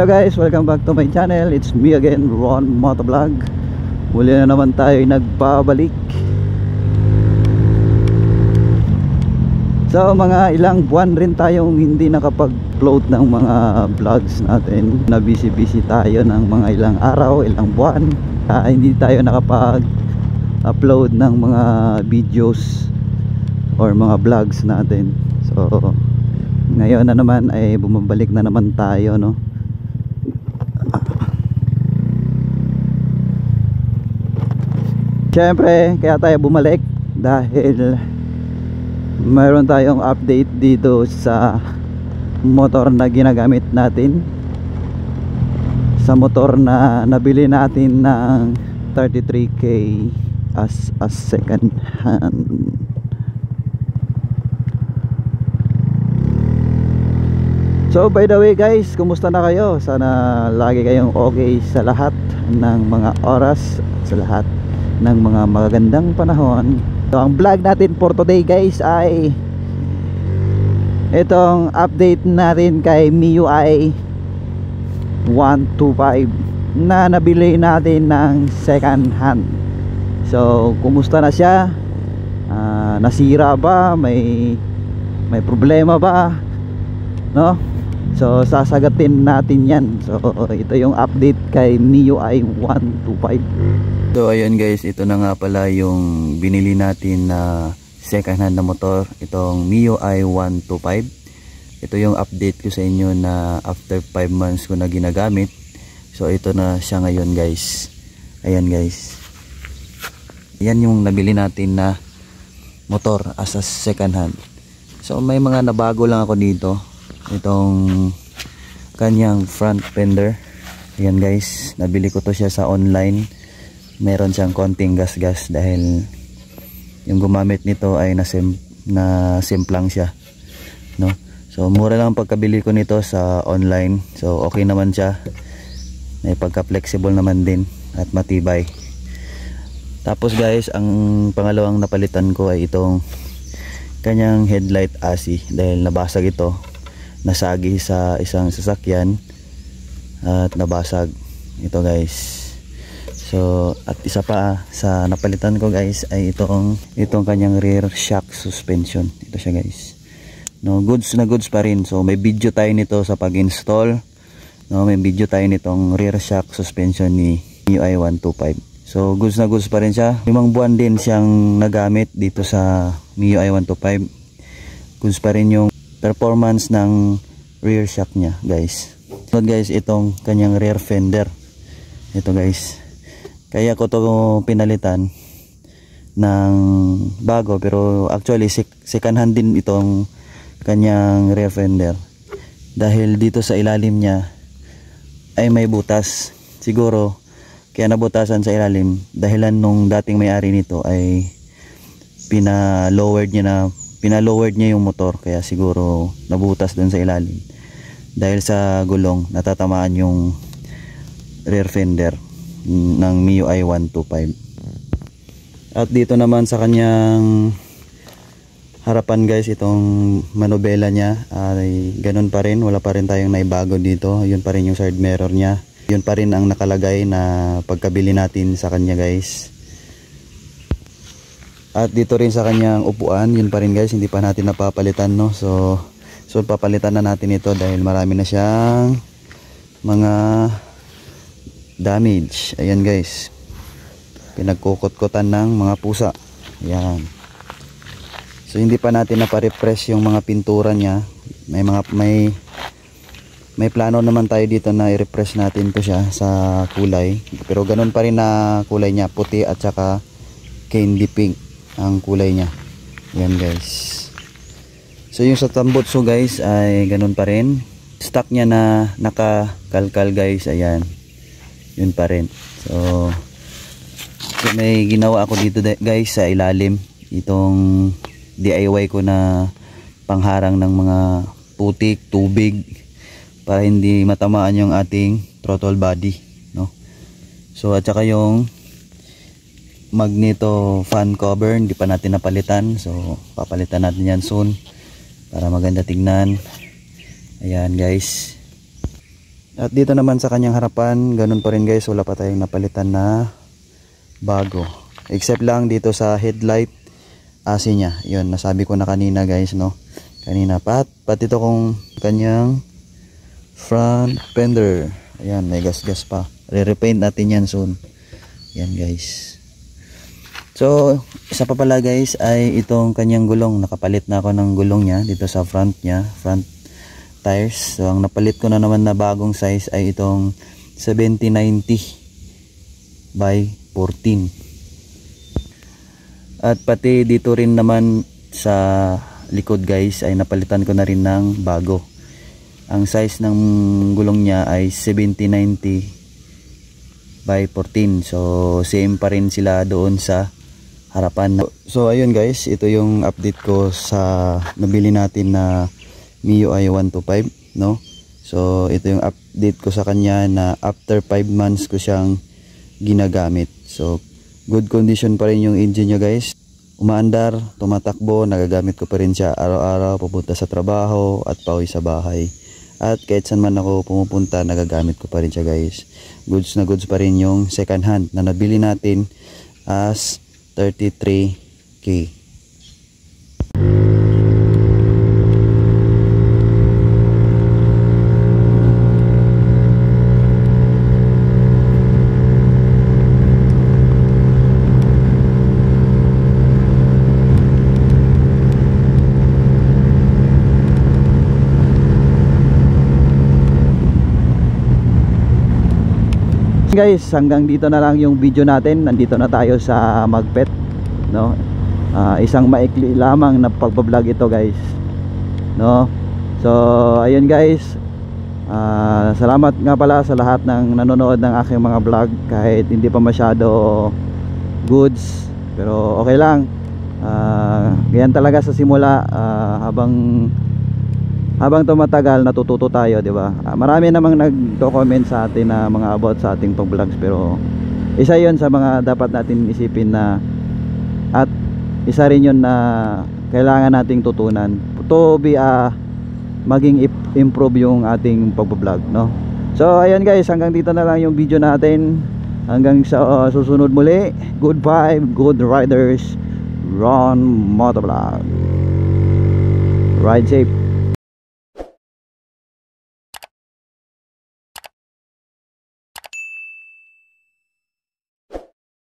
Hello guys, welcome back to my channel. It's me again, Ron Motovlog. Muli na naman tayo nagbabalik. So mga ilang buwan rin tayong hindi nakapag-upload ng mga vlogs natin. Na busy tayo ng mga ilang araw, ilang buwan. Hindi tayo nakapag-upload ng mga videos or mga vlogs natin. So ngayon na naman ay bumabalik na naman tayo, no. Siyempre, kaya tayo bumalik dahil mayroon tayong update dito sa motor na ginagamit natin, sa motor na nabili natin ng 33k as a second hand. So by the way guys, kumusta na kayo? Sana lagi kayong okay sa lahat ng mga oras, sa lahat ng mga magagandang panahon. So ang vlog natin for today guys ay itong update natin kay MIUI 125 na nabili natin ng second hand. So kumusta na siya? Nasira ba? May problema ba? No? So sasagatin natin yan. So ito yung update kay MIUI 125. So ayun guys, ito na nga pala yung binili natin na second hand na motor, itong MIUI 125. Ito yung update ko sa inyo na after 5 months ko na ginagamit. So ito na siya ngayon guys. Ayan guys, yan yung nabili natin na motor as a second hand. So may mga nabago lang ako dito. Itong kanyang front fender, ayan guys, nabili ko to siya sa online. Meron siyang konting gas dahil yung gumamit nito ay nasimplang siya, no? So mura lang ang pagkabili ko nito sa online. So okay naman siya, may pagka flexible naman din at matibay. Tapos guys, ang pangalawang napalitan ko ay itong kanyang headlight ASI dahil nabasag ito, nasagi sa isang sasakyan at nabasag ito guys. So at isa pa sa napalitan ko guys ay itong kanyang rear shock suspension. Ito siya guys, no, goods na goods pa rin. So may video tayo nito sa pag-install, no, may video tayo nitong rear shock suspension ni MIUI 125. So goods na goods pa rin siya. 5 buwan din siyang nagamit dito sa MIUI 125. Goods pa rin yung performance ng rear shock niya guys. So guys, itong kanyang rear fender, ito guys, kaya ko to pinalitan ng bago, pero actually second hand din itong kanyang rear fender dahil dito sa ilalim niya ay may butas. Siguro kaya nabutasan sa ilalim dahilan nung dating may-ari nito ay pinalowered niya yung motor, kaya siguro nabutas dun sa ilalim dahil sa gulong natatamaan yung rear fender ng MIUI 125. At dito naman sa kanyang harapan guys, itong manobela niya ay ganun pa rin, wala pa rin tayong naibago dito. Yun pa rin yung side mirror niya, yun pa rin ang nakalagay na pagkabili natin sa kanya guys. At dito rin sa kanyang upuan, yun pa rin guys, hindi pa natin napapalitan, no. So papalitan na natin ito dahil marami na siyang mga damage. Ayan guys, pinagkukot-kutan ng mga pusa. Ayan. So hindi pa natin napa-refresh yung mga pintura niya. May plano naman tayo dito na i-refresh natin to siya sa kulay, pero ganun pa rin na kulay niya, puti at saka candy pink ang kulay niya. Ayan guys. So yung sa tambutso guys ay ganun pa rin, stock niya na nakakalkal guys. Ayan, yun pa rin. So may ginawa ako dito guys sa ilalim, itong DIY ko na pangharang ng mga putik, tubig, para hindi matamaan yung ating throttle body, no. So at saka yung magneto fan cover hindi pa natin napalitan, so papalitan natin yan soon para maganda tignan. Ayan guys. At dito naman sa kanyang harapan, ganun pa rin guys, wala pa tayong napalitan na bago. Except lang dito sa headlight asi niya. Yun, nasabi ko na kanina guys, no. Kanina pati ito kung kanyang front fender. Ayan, may gas-gas pa. Re-repaint natin yan soon. Yan guys. So, isa pa pala guys ay itong kanyang gulong. Nakapalit na ako ng gulong niya dito sa front niya, front tires. So, ang napalit ko na naman na bagong size ay itong 7090 by 14. At pati dito rin naman sa likod guys ay napalitan ko na rin ng bago. Ang size ng gulong niya ay 7090 by 14. So same pa rin sila doon sa harapan. So ayun guys, ito yung update ko sa nabili natin na MIUI 125, no? So ito yung update ko sa kanya na after 5 months ko siyang ginagamit. So good condition pa rin yung engine niya guys. Umaandar, tumatakbo, nagagamit ko pa rin siya araw-araw pupunta sa trabaho at pauwi sa bahay. At kahit saan man ako pumupunta, nagagamit ko pa rin siya guys. Goods na goods pa rin yung second hand na nabili natin as 33K. Guys, hanggang dito na lang yung video natin. Nandito na tayo sa Magpet, no? Isang maikli lamang na pagbablog ito guys, no? So ayun guys, salamat nga pala sa lahat ng nanonood ng aking mga vlog. Kahit hindi pa masyado goods, pero okay lang. Ganyan talaga sa simula. Habang tumatagal, natututo tayo, di ba? Marami namang nagko-comment sa atin na mga about sa ating pag-vlogs, pero isa 'yon sa mga dapat natin isipin na, at isa rin 'yon na kailangan nating tutunan to be maging improve yung ating pag-vlog, no? So ayun guys, hanggang dito na lang yung video natin. Hanggang sa susunod muli. Good vibe, good riders, Ron Motovlog. Ride safe.